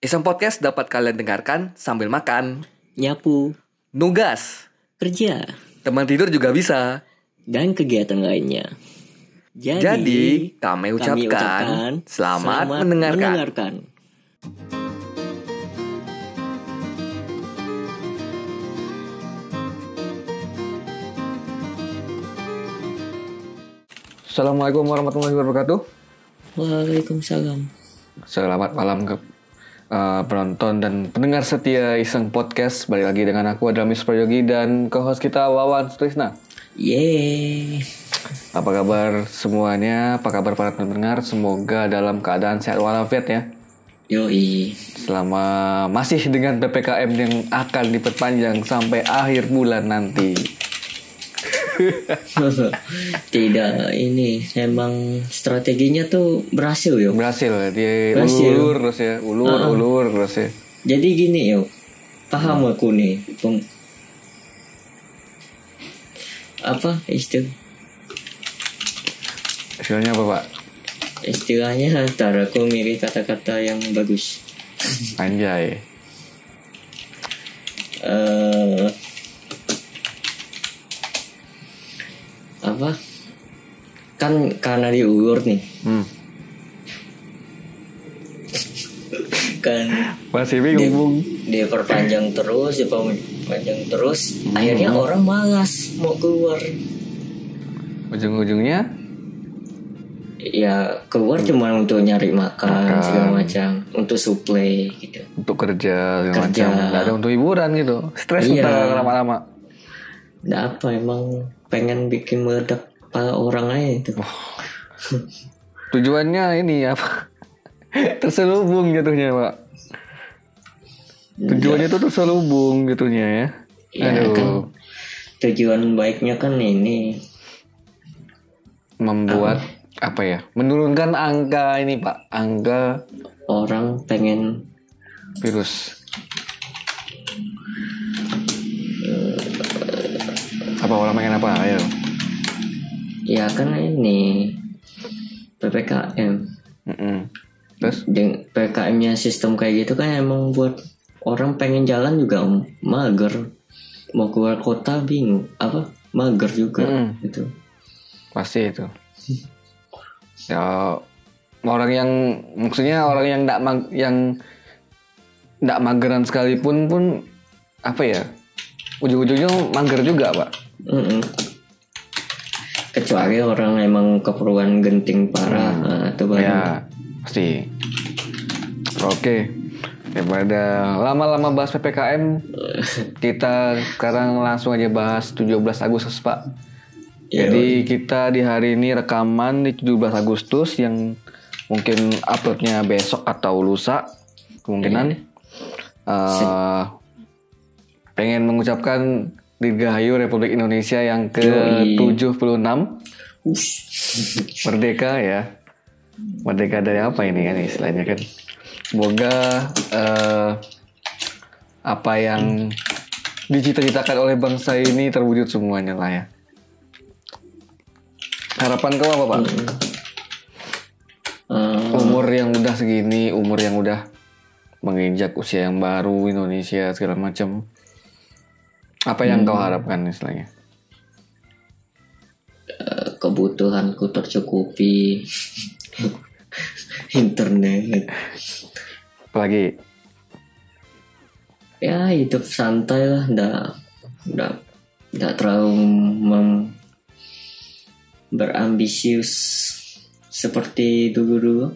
Iseng Podcast dapat kalian dengarkan sambil makan, nyapu, nugas, kerja, teman tidur juga bisa. dan kegiatan lainnya. Jadi, kami ucapkan selamat mendengarkan. Assalamualaikum warahmatullahi wabarakatuh. Waalaikumsalam. Selamat malam ke penonton dan pendengar setia Iseng Podcast. Balik lagi dengan aku adalah Miss Prayogi dan co-host kita Wawan Sutrisna. Yeay. Apa kabar semuanya? Apa kabar para pendengar? Semoga dalam keadaan sehat walafiat ya. Yoi. Selama masih dengan PPKM yang akan diperpanjang sampai akhir bulan nanti. Tidak, ini emang strateginya tuh berhasil yuk. Berhasil ulur terus ya. Ulur terus ya. Jadi gini yuk. Paham aku nih. Apa Istilahnya apa Pak? Istilahnya ntar aku milih kata-kata yang bagus. Anjay. Apa? Kan karena diulur nih. Kan Masih bingung. dia perpanjang terus, akhirnya orang malas mau keluar. Ujung-ujungnya Ya keluar cuma untuk nyari makan segala macam, untuk suplai gitu. untuk kerja segala macam. Nggak ada untuk hiburan gitu. Stres ntar lama-lama. Nggak apa, emang pengen bikin meledak kepala orang aja itu. Tujuannya ini apa? Terselubung jatuhnya Pak. Tujuannya tuh terselubung jatuhnya ya. Ya kan, tujuan baiknya kan ini membuat apa ya? Menurunkan angka ini Pak. Angka orang pengen virus. Apa orang pengen apa? Ayo. Ya kan ini PPKM. Terus? PPKM-nya sistem kayak gitu kan emang buat orang pengen jalan juga mager. Mau keluar kota bingung. Mager juga gitu. Pasti itu. Ya orang yang enggak mageran sekalipun pun apa ya? Ujung-ujungnya mager juga, Pak. Kecuali orang emang keperluan genting parah atau baru. Ya, pasti. Oke. Daripada lama-lama bahas PPKM, kita sekarang langsung aja bahas 17 Agustus, Pak. Jadi kita di hari ini rekaman di 17 Agustus yang mungkin uploadnya besok atau lusa kemungkinan. Pengen mengucapkan Dirgahayu Republik Indonesia yang ke-76. Merdeka ya. Merdeka dari apa ini kan istilahnya kan. Semoga apa yang dicita-citakan oleh bangsa ini terwujud semuanya lah ya. Harapan kau apa Pak? Umur yang udah segini, umur yang udah menginjak usia yang baru Indonesia segala macam. Apa yang kau harapkan istilahnya? Kebutuhanku tercukupi. Internet. Apalagi? Ya hidup santai lah, nggak terlalu berambisius seperti dulu.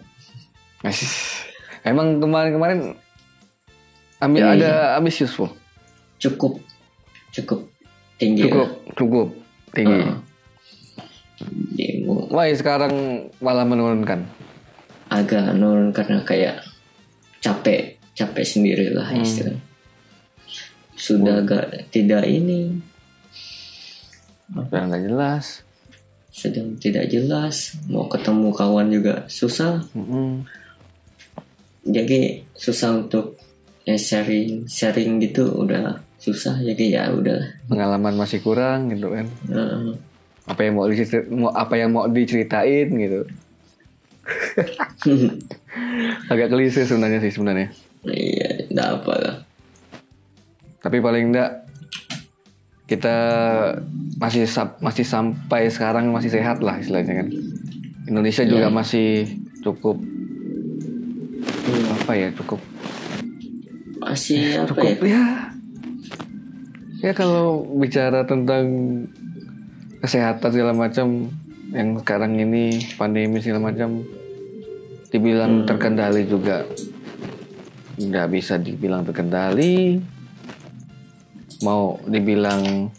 Emang kemarin ada ambisius po? Cukup tinggi. Cukup tinggi. Wah sekarang malah menurunkan. Agak menurun karena kayak capek sendiri lah istilahnya. Sudah agak tidak ini. Sudah nggak jelas. Sedang tidak jelas. Mau ketemu kawan juga susah. Jadi susah untuk sharing gitu udah susah. Jadi ya udah. Pengalaman masih kurang gitu kan. Apa yang mau diceritain gitu. Agak klise sebenarnya sih sebenarnya. Iya, enggak apa lah. Tapi paling enggak kita masih sampai sekarang masih sehat lah istilahnya kan. Indonesia juga masih cukup apa ya, cukup masih apa cukup ya kalau bicara tentang kesehatan segala macam yang sekarang ini pandemi segala macam dibilang terkendali juga nggak bisa dibilang terkendali, mau dibilang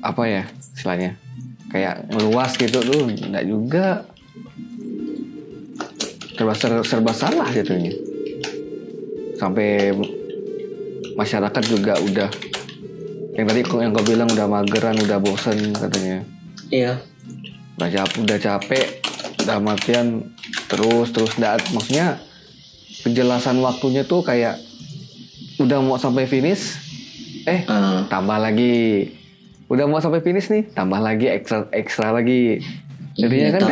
apa ya istilahnya kayak meluas gitu tuh nggak juga, serba salah jatuhnya. Sampai masyarakat juga udah yang tadi yang kau bilang udah mageran, udah bosen katanya. Iya. Udah capek, udah matian terus maksudnya penjelasan waktunya tuh kayak udah mau sampai finish tambah lagi, udah mau sampai finish nih tambah lagi ekstra lagi. Jadinya kan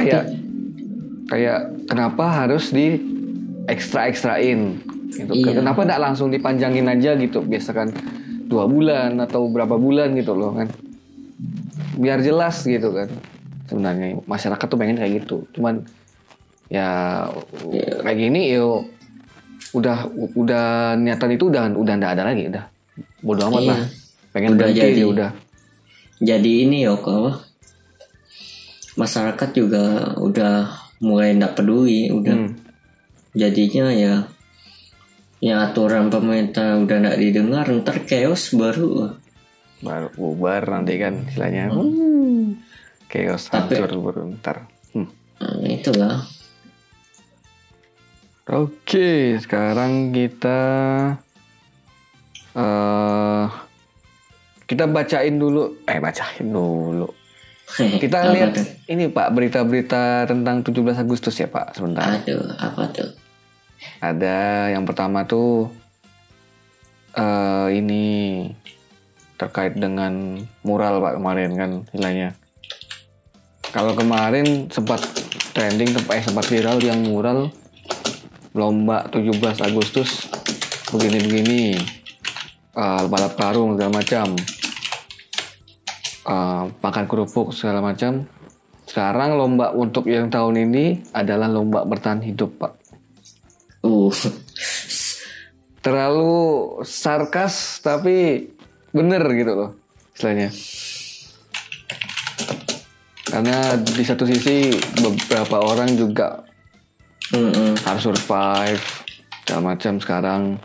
kayak kenapa harus di ekstrain gitu. Kenapa tidak langsung dipanjangin aja gitu, biasa kan 2 bulan atau berapa bulan gitu loh kan, biar jelas gitu kan. Sebenarnya masyarakat tuh pengen kayak gitu, cuman ya kayak gini yo udah niatan itu udah nggak ada lagi, udah bodo amat lah, pengen udah berhenti ya udah. Jadi ini yo kalau masyarakat juga udah mulai nggak peduli, udah jadinya ya aturan pemerintah udah nggak didengar, ntar chaos baru bubar nanti kan istilahnya. Chaos hancur baru ntar. Itulah. Oke, sekarang kita bacain dulu. Kita lihat ini Pak, berita-berita tentang 17 Agustus ya Pak, sebentar. Aduh, apa tuh? Ada yang pertama tuh ini terkait dengan mural Pak kemarin kan istilahnya. Kalau kemarin sempat trending, sempat viral yang mural lomba 17 Agustus begini-begini, balap karung segala macam, makan kerupuk segala macam. Sekarang lomba untuk yang tahun ini adalah lomba bertahan hidup Pak. Terlalu sarkas tapi bener gitu loh istilahnya. Karena di satu sisi beberapa orang juga harus survive segala macam sekarang.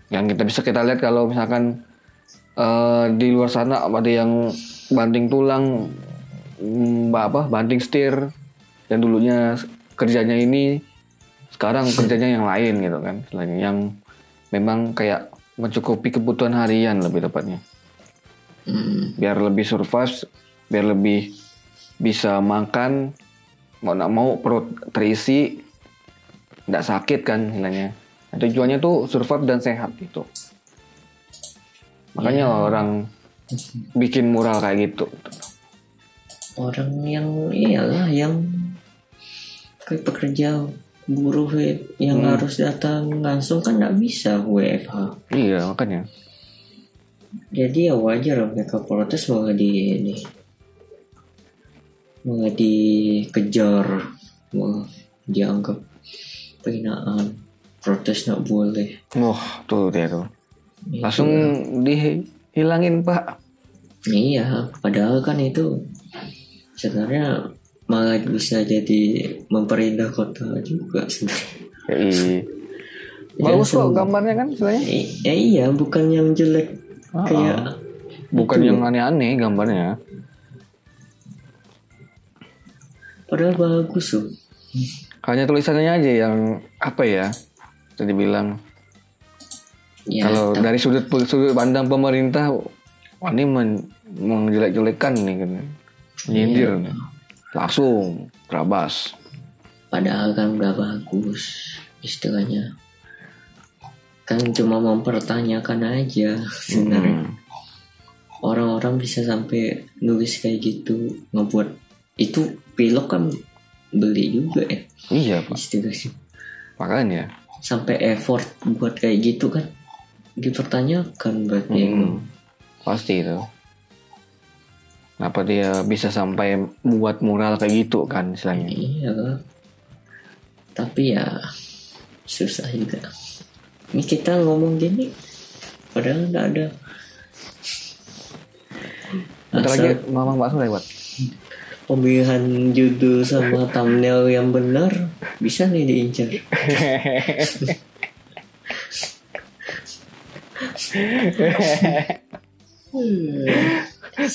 Yang kita lihat kalau misalkan di luar sana ada yang banting tulang, banting setir, dan dulunya kerjanya ini sekarang kerjanya yang lain gitu kan, istilahnya yang memang kayak mencukupi kebutuhan harian lebih tepatnya, biar lebih survive, biar lebih bisa makan, mau nggak mau perut terisi, nggak sakit kan istilahnya. Tujuannya tuh survive dan sehat gitu. Makanya orang bikin mural kayak gitu. Orang yang yang kayak pekerja buruh yang harus datang langsung kan nggak bisa WFH. Iya makanya. Jadi ya wajar mereka protes malah dikejar, malah dianggap penghinaan. Protes nggak boleh. Tuh dia tuh. Langsung dihilangin Pak. Iya, padahal kan itu sebenarnya malah bisa jadi memperindah kota juga sebenarnya. Bagus kok gambarnya kan sebenarnya. Iya, bukan yang jelek kayak. Bukan yang aneh-aneh gambarnya. Padahal bagus loh. Hanya tulisannya aja yang apa ya? Tadi bilang. Ya, kalau dari sudut pandang pemerintah, ini menjelek-jelekan nih kan. Nyindir nih. Langsung terabas. Padahal kan udah bagus istilahnya. Kan cuma mempertanyakan aja sebenarnya. Orang-orang bisa sampai nulis kayak gitu, ngebuat Itu pilot kan beli juga ya Iya pak. istilahnya. Makanya. Sampai effort buat kayak gitu kan dipertanyakan berarti. Pasti itu. Kenapa dia bisa sampai buat mural kayak gitu kan istilahnya. Iya. Tapi ya susah juga. Ini kita ngomong gini padahal nggak ada. Bentar lagi mama bakso lewat. Pemilihan judul sama thumbnail yang benar bisa nih diincar.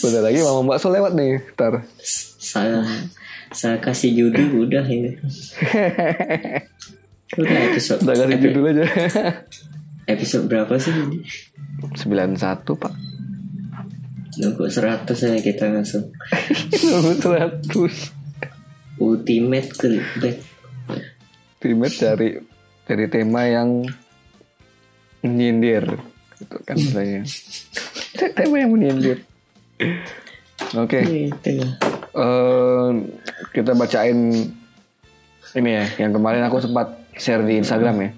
Bentar lagi mama bakso lewat nih. Ntar. Saya kasih judul udah ini. Udah episode. Udah kasih judul aja. Episode berapa sih ini? 91 pak. Nunggu 100 ya kita langsung. 100. Ultimate clickbait. Ultimate dari tema yang menyindir. Itu kan istilahnya. Tema yang menyindir. Oke. Gitu. Kita bacain ini ya. Yang kemarin aku sempat share di Instagram ya.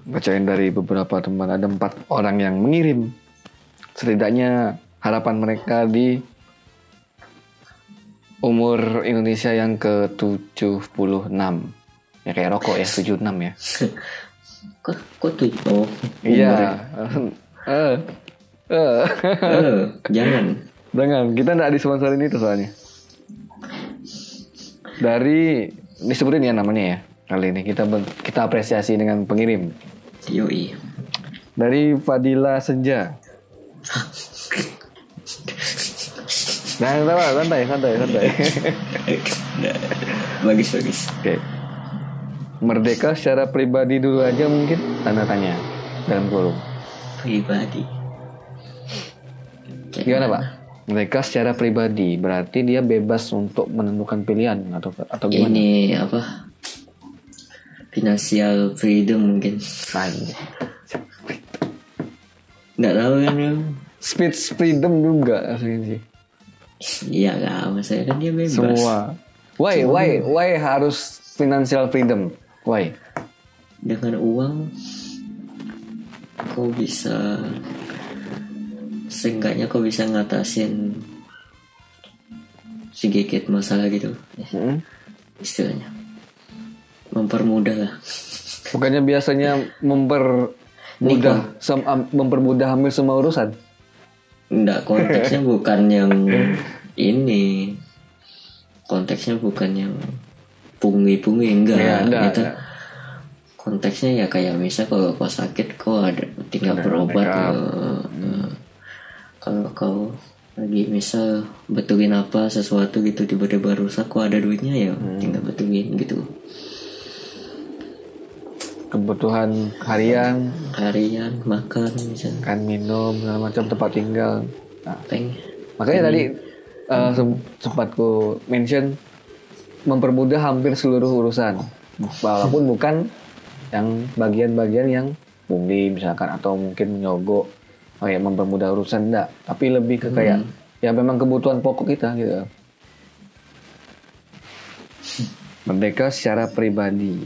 Bacain dari beberapa teman. Ada 4 orang yang mengirim. Setidaknya harapan mereka di umur Indonesia yang ke-76. Ya kayak rokok ya, 76 ya. Kok tuh? Oh, Iya. Jangan. Jangan, kita nggak disponsorin itu soalnya. Dari disebutin ya namanya ya. Kali ini kita apresiasi dengan pengirim. Yoi. Dari Fadila Senja. Nah, santai. Bagus. Oke. Merdeka secara pribadi dulu aja mungkin tanda tanya dalam kurung. Pribadi. Gimana Pak? Merdeka secara pribadi berarti dia bebas untuk menentukan pilihan atau gimana? Ini apa? Financial freedom mungkin. Nggak tahu kan ya. Speech freedom juga aslinya sih. Iya nggak, maksudnya kan dia bebas. Semua. Why harus financial freedom? Why? Dengan uang kau bisa, seenggaknya kau bisa ngatasin sedikit masalah gitu. Istilahnya mempermudah lah. Bukannya biasanya mempermudah hamil semua urusan? Enggak, konteksnya bukan yang ini. Konteksnya bukan yang pungi-pungi, enggak. Ya, itu konteksnya ya kayak misal kalau kau sakit kau tinggal berobat. Kalau kau lagi misal betulin apa sesuatu gitu tiba-tiba rusak, kau ada duitnya ya tinggal betulin gitu. Kebutuhan harian makan misalnya, kan minum segala macam, tempat tinggal. Nah, makanya tadi sempat ku mention mempermudah hampir seluruh urusan, walaupun bukan yang bagian-bagian yang pungli misalkan atau mungkin menyogok kayak mempermudah urusan, enggak, tapi lebih ke kayak ya memang kebutuhan pokok kita gitu. Merdeka secara pribadi.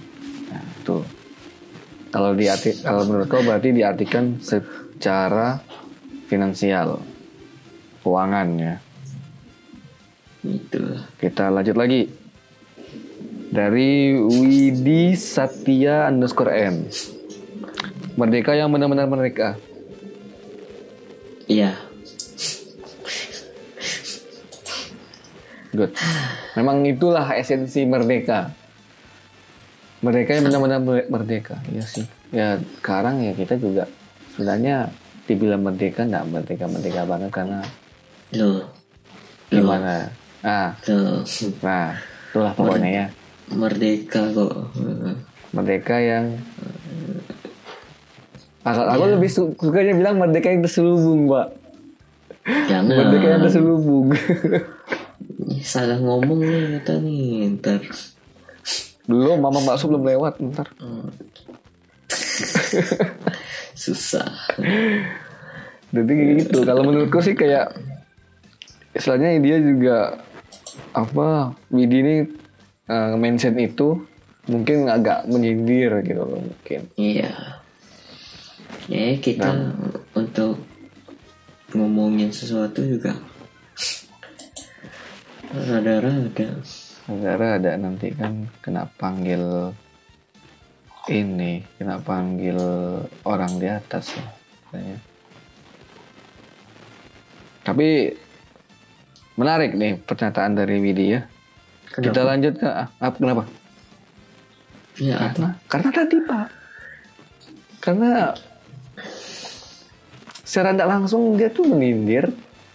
Nah, tuh. Kalau menurut kau berarti diartikan secara finansial, keuangan ya. Itu. Kita lanjut lagi. Dari Widi Satya _M. Merdeka yang benar-benar merdeka. Iya. Good. Memang itulah esensi merdeka. Merdeka yang benar-benar merdeka. Iya sih. Ya sekarang ya kita juga sebenarnya dibilang merdeka nggak merdeka banget karena gimana? Nah, itulah pokoknya ya. Merdeka kok. Merdeka yang aku lebih sukanya bilang merdeka yang terselubung, Pak. Jangan. Merdeka yang terselubung. Salah ngomong nih kita nih ntar. Belum, mama bakso belum lewat ntar. Susah. Jadi gitu. Kalau menurutku sih kayak istilahnya dia juga apa Widi ini mention itu mungkin agak menyindir gitu loh mungkin. Iya. Ya kita untuk ngomongin sesuatu juga rada-rada nanti kan kena panggil orang di atas ya katanya. Tapi menarik nih pernyataan dari Widi ya. Kenapa? Kita lanjut ke kenapa? Ya, Karena tadi Pak. Karena secara tidak langsung dia tuh menindir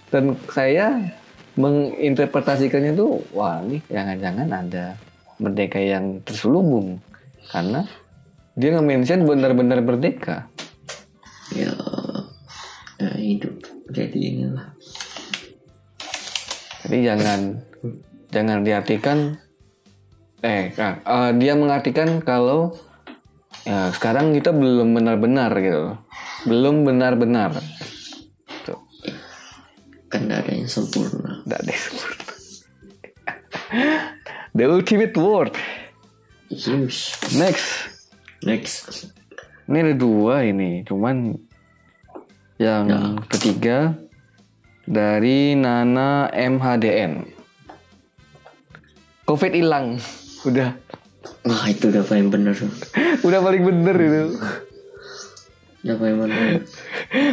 dan saya menginterpretasikannya tuh wah nih jangan-jangan ada merdeka yang terselubung karena dia nge-mention benar-benar merdeka. ya hidup jadi inilah. Jadi jangan diartikan dia mengartikan kalau ya, sekarang kita belum benar-benar gitu. Belum benar-benar. Tuh. Kan gak ada yang sempurna. Tidak ada yang sempurna. The ultimate word. Yes. Next. Ini ada 2 ini. Cuman yang ketiga dari Nana MHDN. COVID hilang. Udah. Wah itu udah paling bener. Udah paling bener itu. Udah paling bener.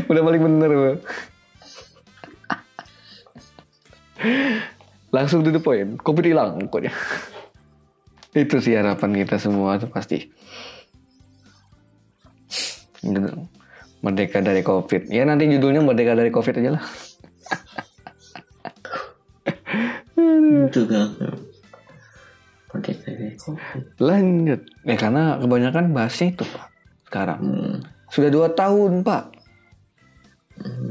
Udah paling bener Bang. Langsung to the point. COVID hilang pokoknya. Itu sih harapan kita semua tuh pasti. Merdeka dari COVID. Ya nanti judulnya merdeka dari COVID aja lah. Itu gak merdeka dari COVID. Lanjut. Karena kebanyakan bahasnya itu Pak. Sekarang. Sudah 2 tahun Pak.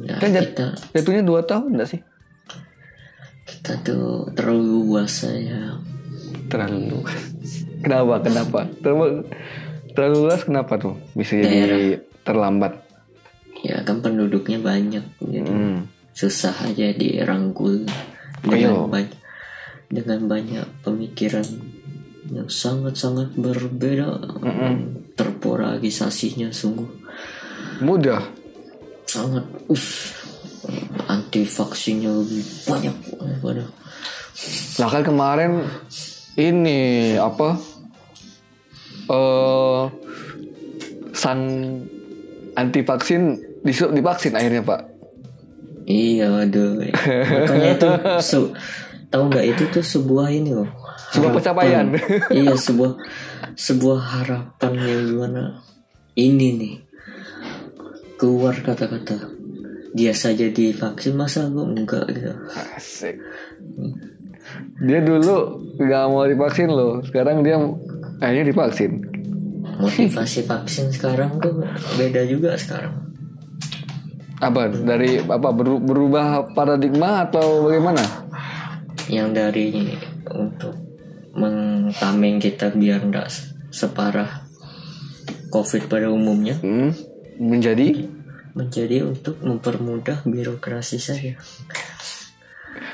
Ya, Kan jatuhnya 2 tahun gak sih? Kita tuh terlalu luas ya. Terlalu luas. Kenapa? Terlalu luas kenapa tuh? Bisa jadi terlambat. Ya kan penduduknya banyak. Jadi susah aja dirangkul dengan banyak pemikiran yang sangat-sangat berbeda. Terpolarisasinya sungguh mudah. Sangat anti vaksinnya lebih banyak. Lah kan kemarin ini apa sang anti vaksin disuruh divaksin akhirnya Pak. Iya aduh. Makanya itu tahu nggak itu tuh sebuah ini loh. Sebuah pencapaian. Iya sebuah harapan yang gimana ini nih keluar kata-kata dia saja divaksin masa gue enggak gitu. Asik. Dia dulu nggak mau divaksin loh, sekarang dia akhirnya divaksin. Motivasi vaksin sekarang tuh beda juga sekarang. Apa dari berubah paradigma atau bagaimana? Yang dari untuk mentameng kita biar enggak separah COVID pada umumnya menjadi untuk mempermudah birokrasi saja.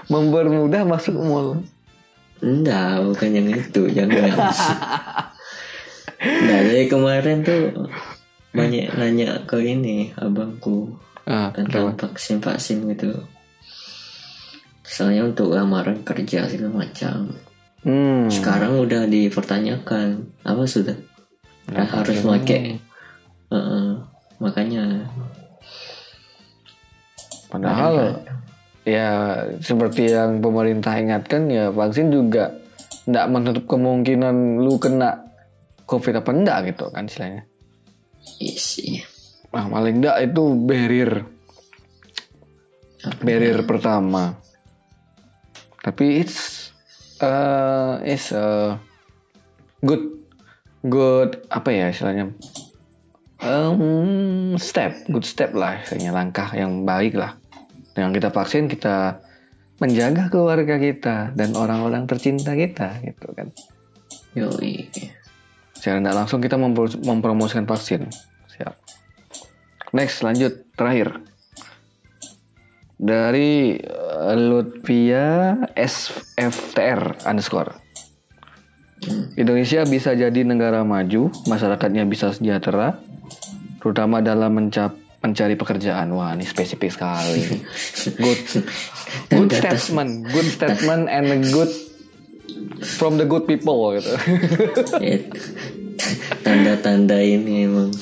Mempermudah masuk mall. Enggak, bukan yang itu, jangan. Nah, jadi kemarin tuh banyak nanya ke ini abangku tentang vaksin gitu. Soalnya untuk lamaran kerja segala macam. Sekarang udah dipertanyakan apa sudah harus pakai. Makanya. Padahal ya seperti yang pemerintah ingatkan ya vaksin juga tidak menutup kemungkinan lu kena COVID apa enggak gitu kan istilahnya. Iya. Nah, paling enggak itu barrier pertama. Tapi it's good apa ya istilahnya good step lah istilahnya, langkah yang baik lah. Dengan kita vaksin kita menjaga keluarga kita dan orang-orang tercinta kita gitu kan. Yoi. Secara tidak langsung kita mempromosikan vaksin. Siap. Next lanjut terakhir dari Lutfia SFTR _ Indonesia bisa jadi negara maju, masyarakatnya bisa sejahtera, terutama dalam mencari pekerjaan. Wah, ini spesifik sekali. Good statement and a good from the good people gitu. Tanda-tanda ini emang.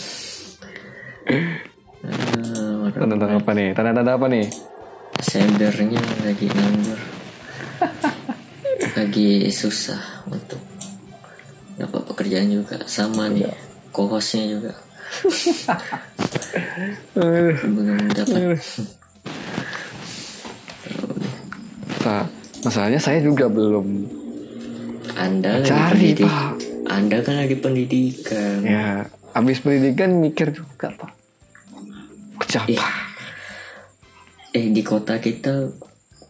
Tanda-tanda apa nih? Tanda-tanda apa nih? Sendernya lagi nganggur. Lagi susah untuk dapat pekerjaan juga. Sama nih co-hostnya juga belum dapat. Nah, masalahnya saya juga belum. Anda cari Pak. Anda kan lagi pendidikan. Ya, habis pendidikan mikir juga Pak. Siapa? Di kota kita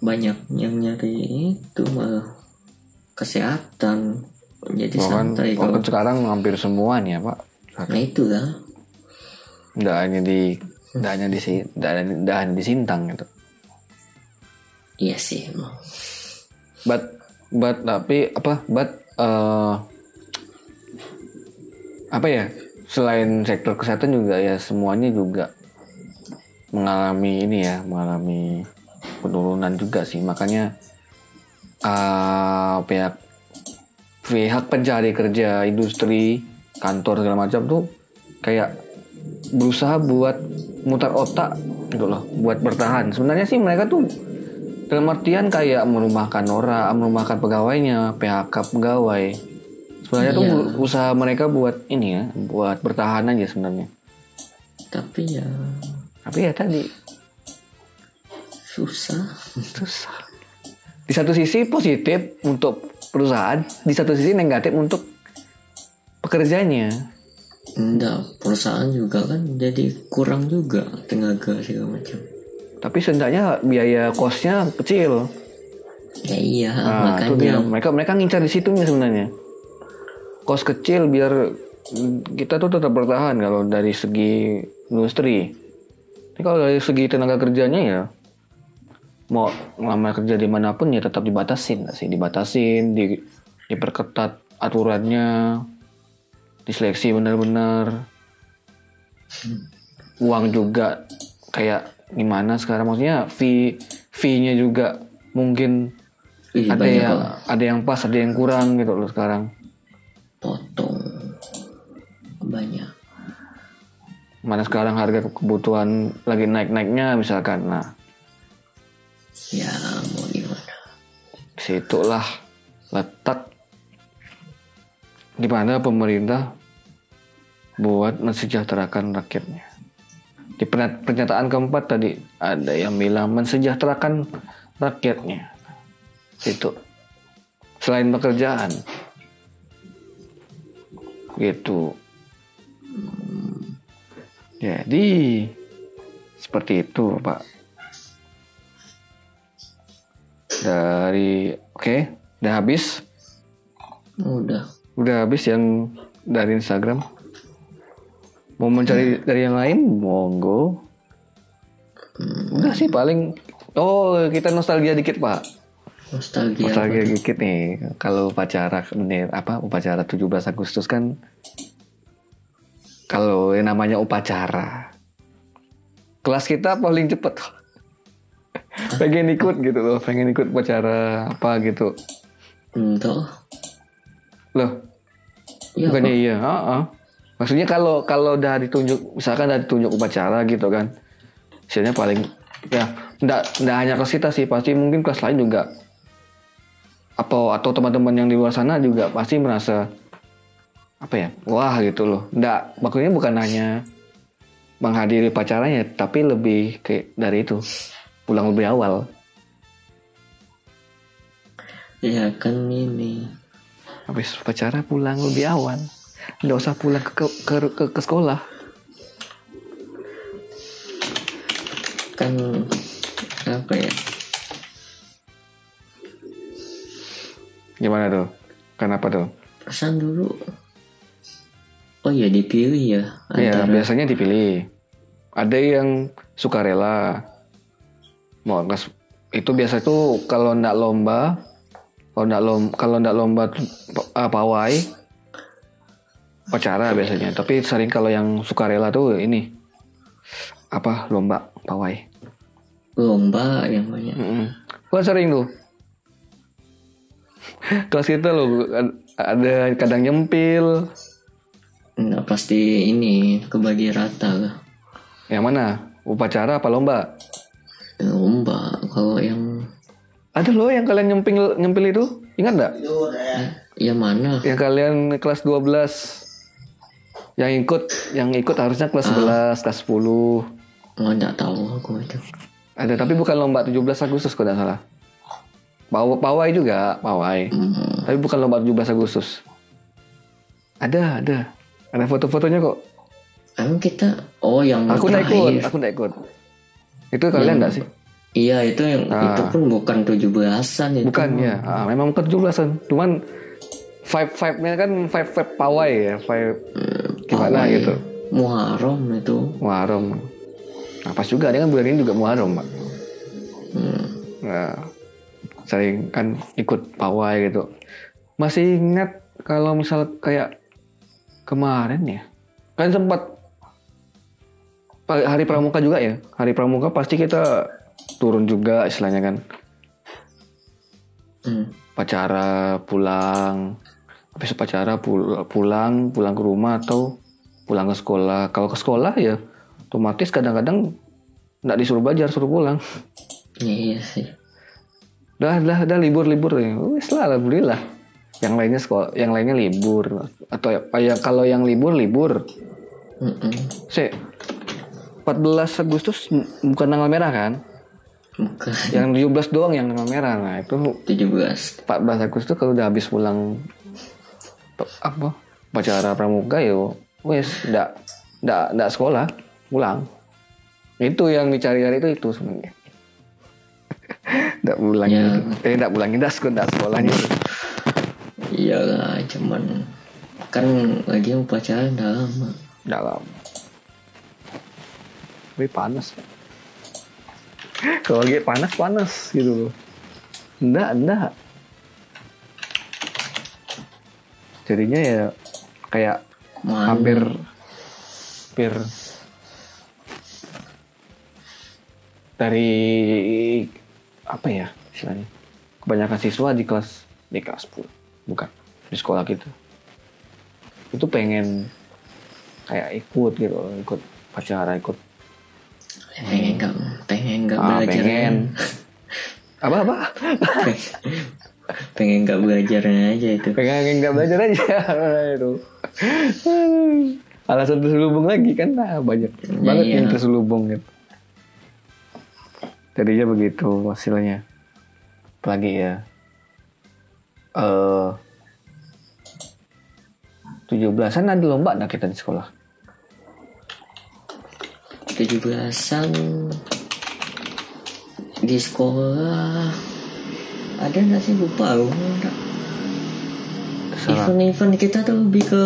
banyak yang nyari itu malah kesehatan. Jadi santai kan sekarang hampir semua nih ya Pak. Nah itu lah. Nggak hanya di Sintang gitu. Iya sih emang. Tapi apa ya? Selain sektor kesehatan juga ya semuanya juga mengalami penurunan juga sih. Makanya pihak pencari kerja, industri, kantor segala macam tuh kayak berusaha buat mutar otak gitu loh, buat bertahan. Sebenarnya sih mereka tuh dalam artian kayak merumahkan merumahkan pegawainya, PHK pegawai. Sebenarnya tuh usaha mereka buat ini ya, buat bertahan aja sebenarnya. Tapi ya tadi susah. Di satu sisi positif untuk perusahaan, di satu sisi negatif untuk pekerjanya. Enggak, perusahaan juga kan jadi kurang juga tenaga segala macam. Tapi seenggaknya biaya kosnya kecil. Ya iya, makanya mereka ngincar di situ sebenarnya. Kos kecil biar kita tuh tetap bertahan kalau dari segi industri. Tapi kalau dari segi tenaga kerjanya ya mau ngelamar kerja dimanapun ya tetap dibatasin, diperketat aturannya, diseleksi benar-benar. Uang juga kayak gimana sekarang, maksudnya fee-nya juga mungkin ada yang pas, ada yang kurang gitu loh sekarang. Potong banyak. Mana sekarang harga kebutuhan lagi naik-naiknya misalkan, nah. Ya mau gimana? Situlah letak di mana pemerintah buat mensejahterakan rakyatnya. Di pernyataan keempat tadi ada yang bilang mensejahterakan rakyatnya. Itu selain pekerjaan. Gitu. Jadi seperti itu Pak. Udah habis? Udah habis yang dari Instagram. Mau mencari dari yang lain, monggo. Udah sih paling. Oh, kita nostalgia dikit Pak. Nostalgia dikit nih. Kalau upacara 17 Agustus kan, kalau yang namanya upacara, kelas kita paling cepet. Pengen ikut gitu loh, pengen ikut upacara apa gitu. Entah. Loh. Ya, bukannya apa? Iya, Maksudnya kalau udah ditunjuk, misalkan udah ditunjuk upacara gitu kan, hasilnya paling ya enggak hanya kelas kita sih, pasti mungkin kelas lain juga atau teman-teman yang di luar sana juga pasti merasa wah gitu loh. Enggak, maksudnya bukan hanya menghadiri upacaranya, tapi lebih kayak dari itu, pulang lebih awal. Ya kan ini habis upacara pulang lebih awal. Nggak usah pulang ke sekolah. Kan apa ya? Gimana tuh? Kenapa tuh? Perasaan dulu. Oh iya dipilih ya? Iya biasanya dipilih. Ada yang sukarela. Itu biasa tuh kalau ndak lomba, kalau ndak lomba pawai, upacara biasanya. Tapi sering kalau yang sukarela tuh ini apa lomba pawai. Lomba yang banyak. Gua sering tuh. Kelas kita loh ada kadang nyempil. Nggak pasti ini kebagi rata lah. Yang mana? Upacara apa lomba? Lomba kalau yang Ada loh yang kalian nyempil itu. Ingat enggak? yang mana? Yang kalian kelas 12 yang ikut harusnya kelas 11, kelas 10. Nggak tahu aku itu. Ada tapi bukan lomba 17 Agustus kalau tidak salah. Pawai juga, pawai. Tapi bukan lomba 17 Agustus. Ada. Ada foto-fotonya kok. Emang kita yang Aku nggak ikut. Itu kalian enggak sih? Iya itu yang itu pun bukan 17-an itu. Bukan ya. Memang bukan 17-an. Cuman vibe-nya kan vibe pawai ya, vibe gimana pawai. gitu. Muharram itu. Muharram. Nah, pas juga dia kan bulan ini juga Muharram, Pak. Nah, sering kan ikut pawai gitu. Masih ingat kalau misal kayak kemarin ya. Kan sempat hari pramuka juga ya. Hari pramuka pasti kita turun juga istilahnya kan. Upacara pulang. Habis upacara pulang ke rumah atau pulang ke sekolah. Kalau ke sekolah ya otomatis kadang-kadang nggak disuruh belajar, suruh pulang. Iya sih. Dah libur ya. Wis lah, alhamdulillah. Yang lainnya sekolah, yang lainnya libur atau ya kalau yang libur. 14 Agustus bukan tanggal merah kan? Bukan. Yang 17 doang yang tanggal merah. Nah, itu 17. 14 Agustus kalau udah habis pulang upacara pramuka yo wis enggak sekolah, pulang. Itu yang dicari-cari itu sebenarnya. Enggak pulang ya. Enggak pulangin sekolahnya. Iyalah, cuman kan lagi upacara dalam. Tapi panas. Kalau lagi panas gitu loh. Enggak. Jadinya ya kayak hampir dari apa ya istilahnya, kebanyakan siswa di kelas 10 bukan di sekolah kita itu pengen kayak ikut pacara pengen nggak belajar apa pengen nggak belajarnya aja itu, pengen nggak belajar aja itu alasan terselubung lagi kan. Banyak banget yang terselubung gitu. Jadinya begitu hasilnya. Apalagi ya 17-an ada lomba enggak kita di sekolah? 17-an di sekolah ada nggak sih, lupa loh. Event-event kita tuh lebih ke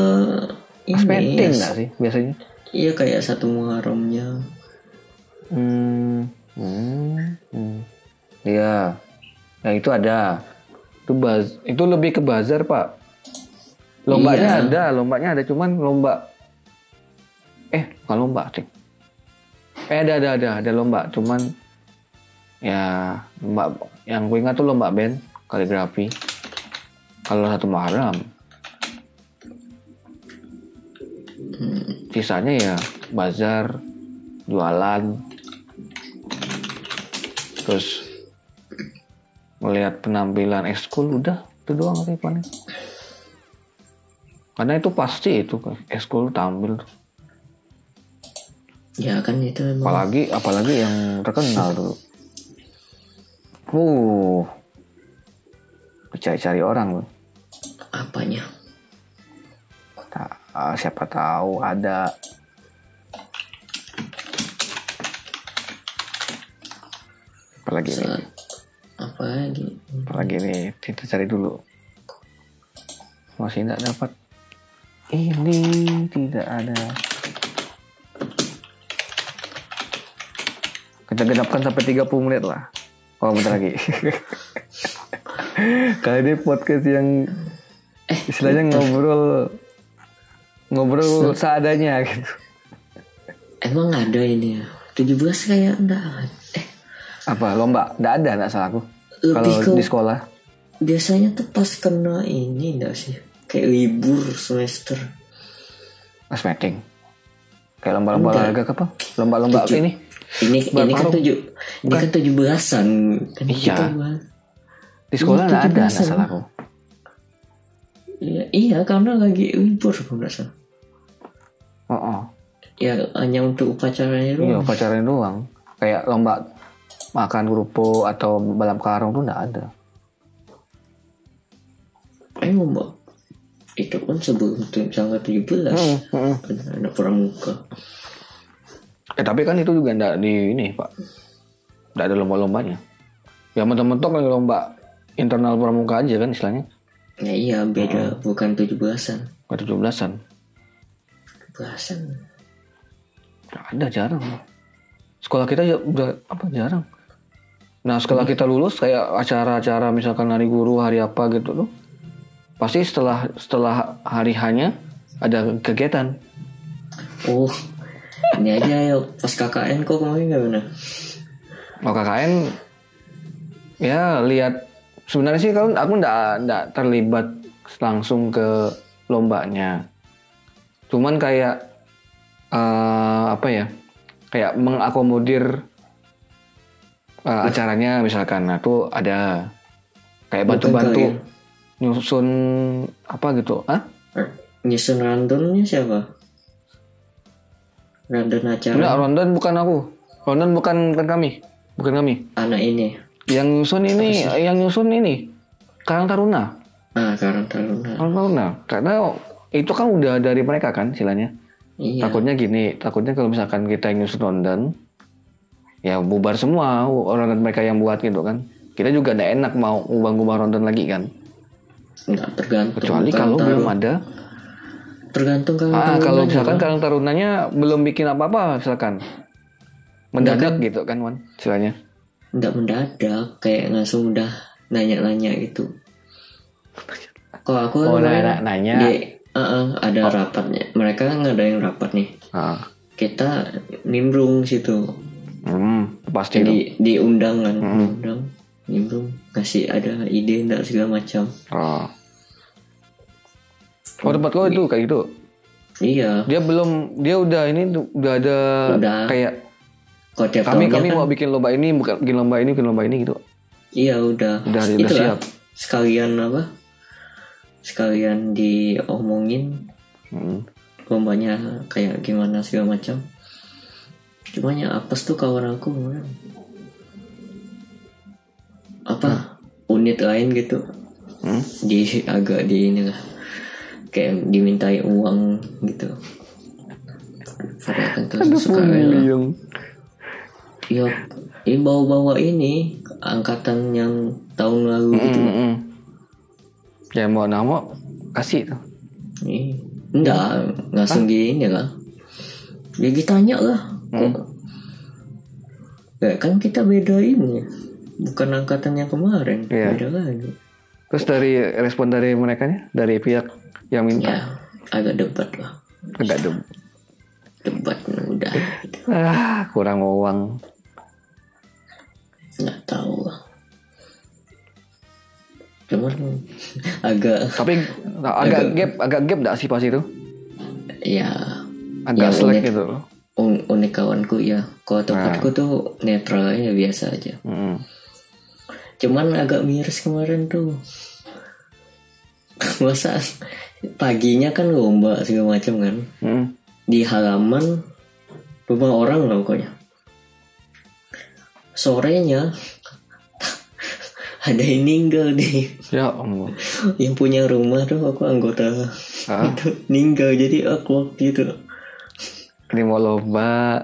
ini ya, nggak sih biasanya? Iya kayak satu Muharramnya. Iya. Nah itu ada. Itu lebih ke bazar Pak. Lombanya ada cuman lomba. Bukan lomba sih. Ada lomba cuman ya lomba yang gue ingat tuh lomba band kaligrafi. Kalau satu Muharram. Sisanya ya bazar, jualan, terus melihat penampilan ekskul, udah itu doang sih paling. Karena itu pasti itu ekskul tampil. Ya kan itu emang. Apalagi yang terkenal dulu. Cari-cari orang loh. Apanya? Siapa tahu ada. Apalagi ini kita cari dulu. Masih tidak dapat. Ini tidak ada. Kita genapkan sampai 30 menit lah. Oh bentar lagi. Kali ini podcast yang istilahnya ngobrol seadanya gitu. Emang ada ini ya 17 kayak enggak. Apa lomba? Enggak ada, enggak salah aku. Lebih Kalau ke di sekolah biasanya tuh pas kena ini enggak sih? Kayak libur semester. pas meeting. Kayak lomba-lomba Enggak. olahraga apa? Lomba-lomba ini. Ini kan 17-an kan Iya. kita bahas. Di sekolah enggak ada, 17-an. enggak salah aku. Iya karena lagi libur kalau nggak salah. Oh. Ya hanya untuk upacaranya Iya, doang. pacaran doang. Kayak lomba makan kerupuk atau balap karung tuh enggak ada. Mbak, itu kan sebelum tanggal 17 ada pramuka. Tapi kan itu juga enggak di ini, Pak. Enggak ada lomba-lombanya. Ya mentok-mentok kan lomba internal pramuka aja kan istilahnya. Ya iya beda, bukan 17-an. Ke 17-an. 17-an. Nggak ada, jarang. Sekolah kita ya udah jarang. Nah setelah kita lulus kayak acara-acara misalkan hari guru, hari apa gitu tuh. Pasti setelah hari hanya ada kegiatan. Oh, ini aja ya pas KKN kok kemarin nggak benar. Mau KKN ya lihat sebenarnya sih kalau aku nggak terlibat langsung ke lombanya. Cuman kayak kayak mengakomodir acaranya misalkan. Nah tuh ada kayak bantu-bantu nyusun apa gitu. Nyusun randonnya siapa? Random acara. Enggak, rondan bukan aku. Rondan bukan kami. Bukan kami. Anak ini. Yang nyusun ini Karang Taruna. Karang Taruna. Karang Taruna. Karena itu kan udah dari mereka kan istilahnya. Iya. Takutnya kalau misalkan kita yang nyusun rondan ya bubar semua rondan mereka yang buat gitu kan. Kita juga nggak enak mau ngubah rondan lagi kan. Enggak tergantung. Kecuali kalau belum ada. Tergantung Karang kalau misalkan Karang Tarunanya belum bikin apa-apa misalkan. Mendadak gitu kan Wan istilahnya. Enggak mendadak, kayak langsung udah nanya-nanya gitu. Kok aku nanya. Ada rapatnya. Mereka ngadain rapat nih. Kita nimbrung situ. Pasti jadi diundang kan, nimbrung, kasih ada ide enggak segala macam. Tempat kau itu kayak gitu. Iya. Dia udah ada kayak kami kan, mau bikin lomba ini, bikin lomba ini gitu. Iya udah siap. Sekalian diomongin lombanya kayak gimana segala macam. Cuma ya apes tuh kawan aku unit lain gitu. Agak di ini lah, kayak dimintai uang gitu. Padahal kan tuh suka ya bawa ini angkatan yang tahun lalu gitu. Ya mau nama kasih tuh. Enggak langsung gini lah. Ya ditanya lah. Ya kan kita beda ini, bukan angkatan yang kemarin, beda lagi. Terus dari respon dari mereka nya, dari pihak yang minta. Ya agak debat lah. Debat udah. Kurang uang. Nggak tahu lah. Cuman tapi agak gap nggak sih pas itu? Ya agak slack gitu loh. Unik kawanku ya. Kalau tempatku tuh netral ya, biasa aja. Cuman agak miris kemarin tuh. Masa paginya kan lomba segala macam kan. Di halaman rumah orang lah pokoknya. Sorenya ada yang meninggal nih. Ya Allah. Yang punya rumah tuh aku anggota itu meninggal, jadi awkward gitu. Ini mau lomba.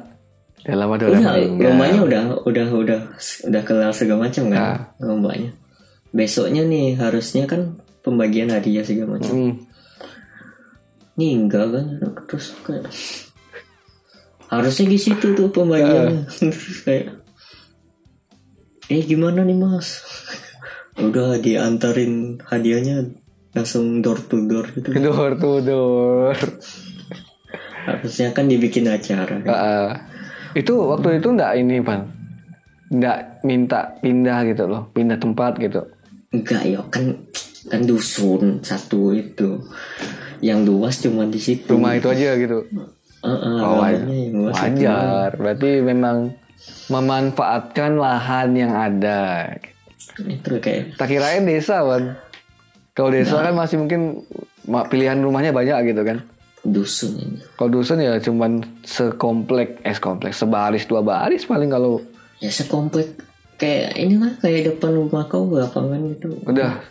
Ya lama rumahnya udah kelar segala macam kan lombanya. Besoknya nih harusnya kan pembagian hadiah segala macam. Meninggal kan, terus kayak harusnya di situ tuh pembagiannya. Terus kayak Gimana nih mas? Udah diantarin hadiahnya langsung door to door gitu. Door to door. Harusnya kan dibikin acara kan? Itu waktu itu enggak ini Pan, enggak minta pindah gitu loh, pindah tempat gitu. Enggak ya, kan dusun satu itu yang luas cuma di situ. Rumah itu aja gitu. Wajar. Berarti memang memanfaatkan lahan yang ada. Itu kayak. Tak kirain desa kan. Kalau desa kan masih mungkin pilihan rumahnya banyak gitu kan. Dusun ini. Kalau dusun ya cuman sekomplek, sebaris 2 baris paling kalau. Ya sekomplek kayak ini lah, kayak depan rumah kau lapangan gitu. Udah.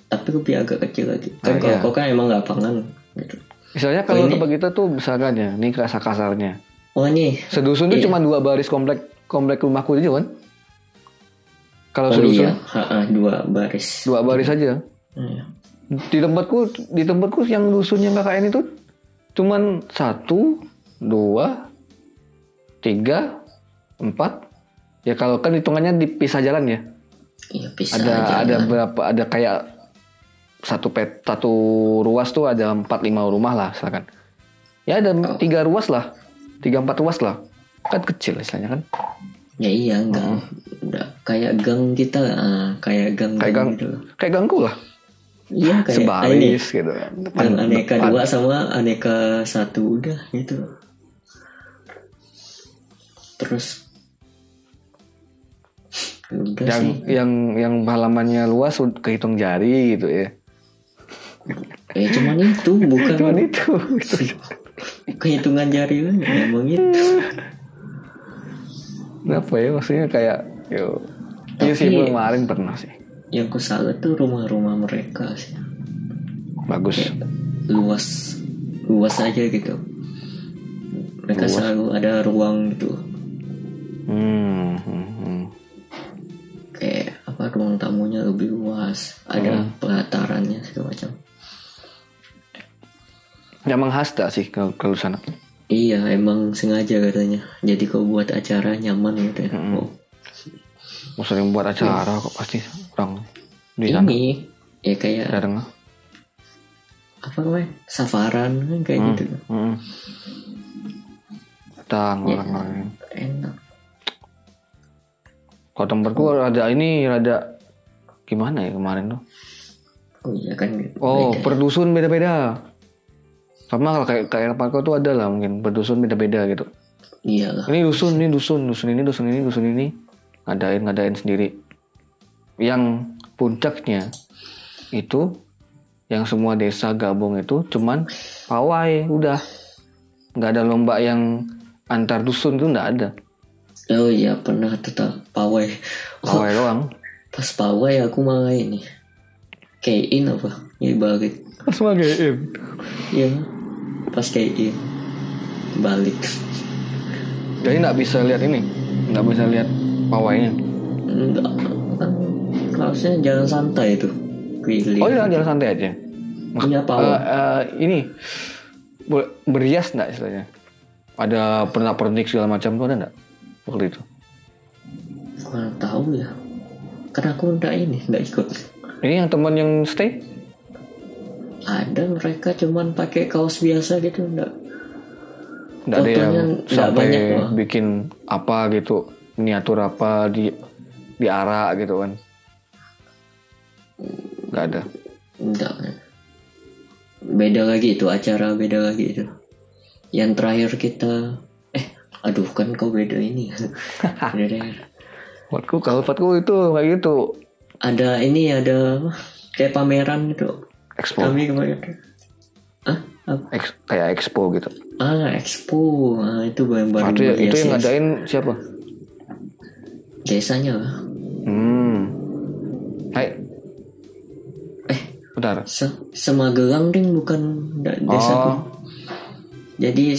Tapi lebih agak kecil lagi. Kan kalau kau kan emang lapangan gitu. Misalnya kalau tempat kita tuh misalkan ya, ini kasarnya. Oh ini. Sedusun tuh cuma 2 baris komplek rumahku aja kan. Kalau sedusun. Iya, 2 baris. 2 baris aja. Iya. Di tempatku yang dusunnya KKN itu cuman 1, 2, 3, 4. Ya kalau kan hitungannya dipisah jalan ya. Iya, pisah ada berapa, ada kayak satu ruas tuh ada 4-5 rumah lah misalkan. Ya ada 3 ruas lah. 3-4 ruas lah. Kan kecil istilahnya kan. Ya iya enggak kayak gang kita, kayak gang gitu. Kayak gangku lah. Iya kayak sebaris gitu. Gang aneka 2 sama aneka 1 udah gitu. Terus udah yang halamannya luas kehitung jari gitu ya. Cuman itu bukan. Cuman itu. Kehitungan jari kan emang itu. Kenapa ya, maksudnya kayak iya sih kemarin pernah sih. Yang ku salah tuh rumah-rumah mereka sih. Bagus. Kayak luas aja gitu. Mereka selalu ada ruang gitu. Kayak ruang tamunya lebih luas, ada pelatarannya segala macam. Emang khas tak sih kalau sana? Iya, emang sengaja katanya. Jadi kalau buat acara nyaman gitu ya. Mau sering buat acara kok pasti orang di sana. Ini ya kayak jarang. Apa namanya? Safaran kan kayak gitu. Datang orang-orang. Enak. Kalau tempatku rada gimana ya kemarin tuh? Oh iya kan. Per dusun beda-beda. Sama kalau kayak tempatku tuh ada lah mungkin berdusun beda-beda gitu. Iyalah. Ini dusun ini ngadain sendiri. Yang puncaknya itu yang semua desa gabung itu cuman pawai udah. Nggak ada lomba yang antar dusun tuh nggak ada. Oh iya pernah tetap pawai Doang. Pas pawai aku malah ini kayak apa ya balik. Pas magain. Iya pas kayak balik. Jadi nggak bisa lihat pawainya. Enggak kan harusnya jalan santai itu keliling. Oh iya jalan santai aja. Iya pawai. Ini berias nggak istilahnya? Ada pernak-pernik segala macam tuh ada nggak waktu itu? Kurang tahu ya. Karena aku nggak ikut. Ini yang teman yang stay? Ada, mereka cuman pakai kaos biasa gitu, nggak ada yang sampai banyak bikin apa gitu, miniatur apa di arah gitu kan? Nggak ada. Nggak. Beda lagi itu acara, beda lagi itu. Yang terakhir kita kan kau beda ini. Beda deh. Kalau itu kayak gitu. Ada kayak pameran gitu. Expo. Kami kemarin. Kayak expo gitu. Expo. Itu baru-baru. Itu yang ngadain siapa? Desanya lah. Hai. Bentar. Semagelang ding, bukan desa. Jadi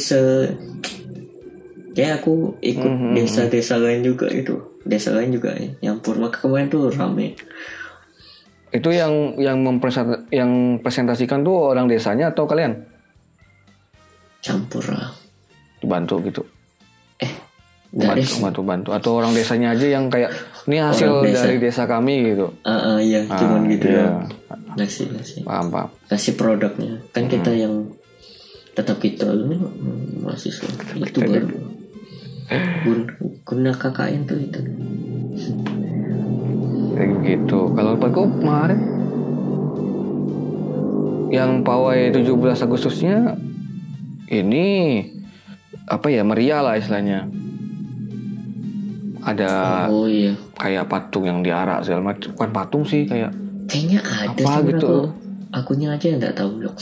kayak aku ikut desa-desa lain juga itu. Desa lain juga nyampur. Maka kemarin tuh rame. Itu yang presentasikan tuh orang desanya atau kalian? Campur lah. Dibantu gitu. bantu atau orang desanya aja yang kayak ini hasil dari desa kami gitu. Iya, cuman gitu iya. doang. Ngasih. Paham. Kasih produknya. Kan kita yang tetap kita mahasiswa itu baru guna KKN tuh itu. Kayak gitu. Kalau tempatku kemarin yang pawai 17 Agustusnya ini apa ya, meriah lah istilahnya. Ada iya. kayak patung yang diarak segala macam. Bukan patung sih, kayaknya ada apa gitu. Akunya aja yang nggak tahu dong.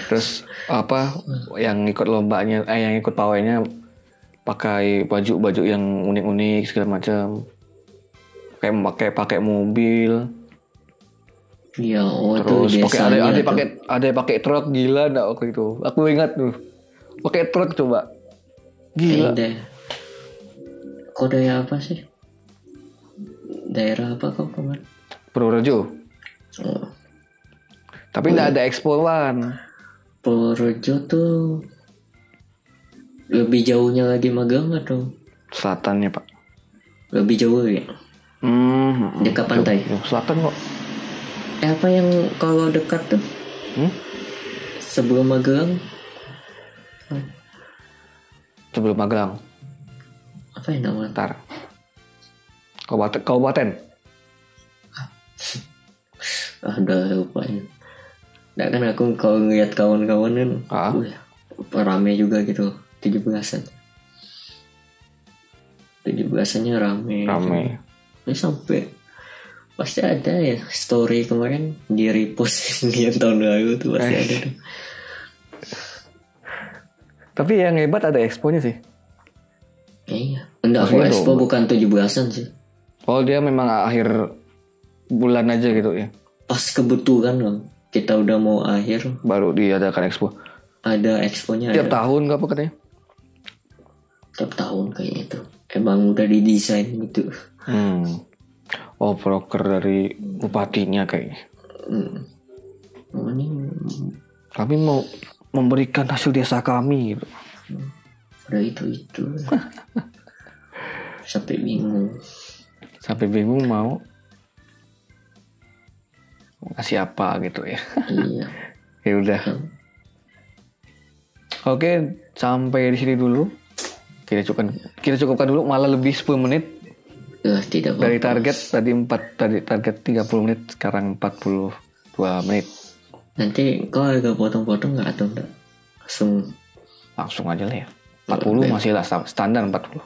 Terus apa yang ikut lombanya, yang ikut pawainya pakai baju yang unik-unik segala macam. Kayak pakai mobil. Iya, terus itu ada pakai truk, gila enggak waktu itu. Aku ingat tuh. Pakai truk coba. Gila. Kode apa sih? Daerah apa kau kemarin? Purworejo. Tapi enggak ada Expo-an. Purworejo tuh lebih jauhnya lagi Magelang atau Selatannya, Pak? Lebih jauh ya? Dekat pantai. Selatan kok. Apa yang kalau dekat tuh? Sebelum Magelang? Sebelum Magelang. Apa yang namanya? Ntar. Kabupaten. Udah lupa ya. Nah kan aku kalau ngeliat kawan-kawan kan, rame juga gitu 17-an. 17-annya rame. Ya, sampai pasti ada ya story kemarin di repost dia tahun lalu tuh pasti ada tuh. Tapi yang hebat ada expo-nya sih. Iya. Enggak, kalau expo bukan 17-an sih. Oh, dia memang akhir bulan aja gitu ya. Pas kebetulan Bang, kita udah mau akhir baru diadakan expo. Ada expo-nya. Tiap tahun enggak apa katanya? Tiap tahun kayaknya itu. Emang udah didesain gitu. Oh, broker dari bupatinya kayaknya. Ini kami mau memberikan hasil desa kami gitu. Udah itu. Sampai bingung mau kasih apa gitu ya. Iya. Ya udah. Oke, sampai di sini dulu. Kita cukupkan dulu, malah lebih 10 menit. Tidak apa-apa. Dari target 30 menit sekarang 42 menit. Nanti kau agak potong-potong nggak atau enggak? Langsung aja lah ya. 40 masih lah standar 40.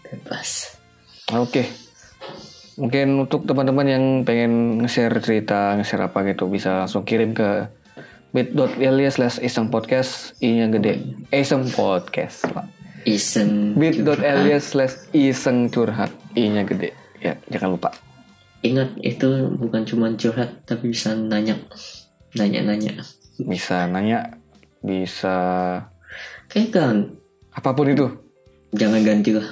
Bebas. Oke. Mungkin untuk teman-teman yang pengen nge-share cerita, nge-share apa gitu, bisa langsung kirim ke bit.ly/isengpodcast, i-nya gede. Iseng podcast, Pak. bit.ly/iseng curhat, i-nya gede. Ya, jangan lupa. Ingat, itu bukan cuma curhat, tapi bisa nanya. Bisa nanya, bisa kayak kan apapun itu. Jangan ganti lah.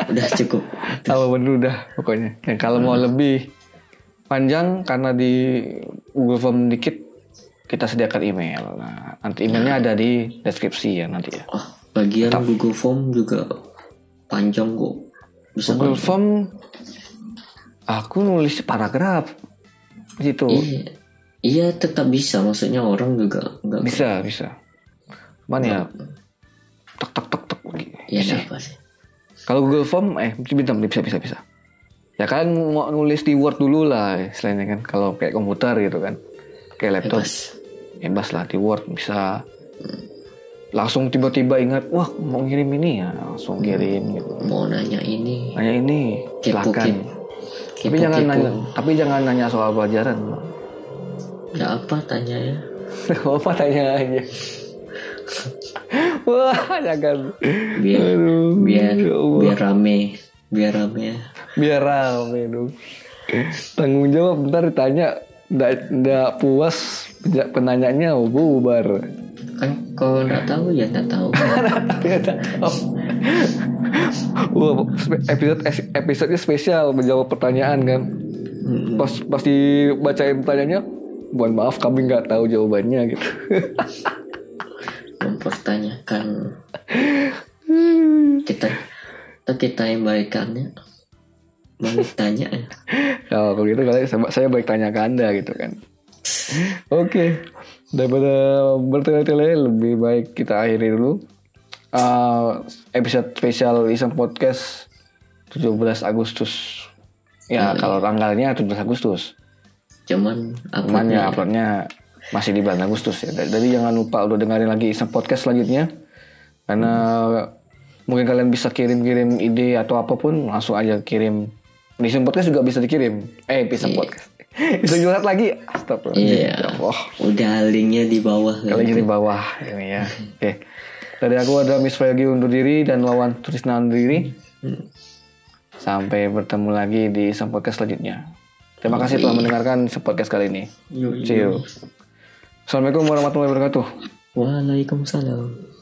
Udah cukup. Apapun itu udah pokoknya. Yang kalau mau lebih panjang karena di Google Form dikit, kita sediakan email. Nah, nanti emailnya ada di deskripsi ya nanti ya. Bagian Google Form juga panjang kok. Bisa Google Form aku nulis paragraf gitu. Iya, tetap bisa. Maksudnya orang juga nggak bisa. Cuman ya tek. Ya apa sih? Kalau Google Form bisa. Ya kan mau nulis di Word dulu lah istilahnya kan. Kalau kayak komputer gitu kan, kayak laptop. Bebas lah di Word bisa. Langsung tiba-tiba ingat, wah mau ngirim ini ya, langsung kirim gitu. Mau nanya ini, silakan. Tapi jangan nanya soal pelajaran. Nggak apa tanya ya. Apa tanya aja. Wah, jangan. Biar rame dong. Tanggung jawab, bentar ditanya nggak puas penanyanya bubar. Kan kalau nggak tahu ya nggak tahu. Wah, episode spesial menjawab pertanyaan kan. Pas dibacain pertanyaannya, mohon maaf kami nggak tahu jawabannya gitu. Mempertanyakan. kita yang baikannya balik tanya ya. Kalau gitu kali saya balik tanya ke Anda gitu kan. Oke, daripada bertele-tele lebih baik kita akhiri dulu episode spesial Iseng Podcast 17 Agustus. Ya, kalau tanggalnya 17 Agustus. Cuman ya uploadnya masih di bulan Agustus ya. Jadi jangan lupa udah dengerin lagi Iseng Podcast selanjutnya. Karena mungkin kalian bisa kirim-kirim ide atau apapun, langsung aja kirim. Di Iseng Podcast juga bisa dikirim. Iseng Podcast. Bisa curhat lagi. Astagfirullah. Iya. Udah linknya di bawah. Linknya di bawah ini ya. Oke. Dari aku ada Miss Fagi undur diri dan Wawan Trisna undur diri. Sampai bertemu lagi di Iseng Podcast selanjutnya. Terima kasih telah mendengarkan podcast kali ini. See you. Assalamualaikum warahmatullahi wabarakatuh. Waalaikumsalam.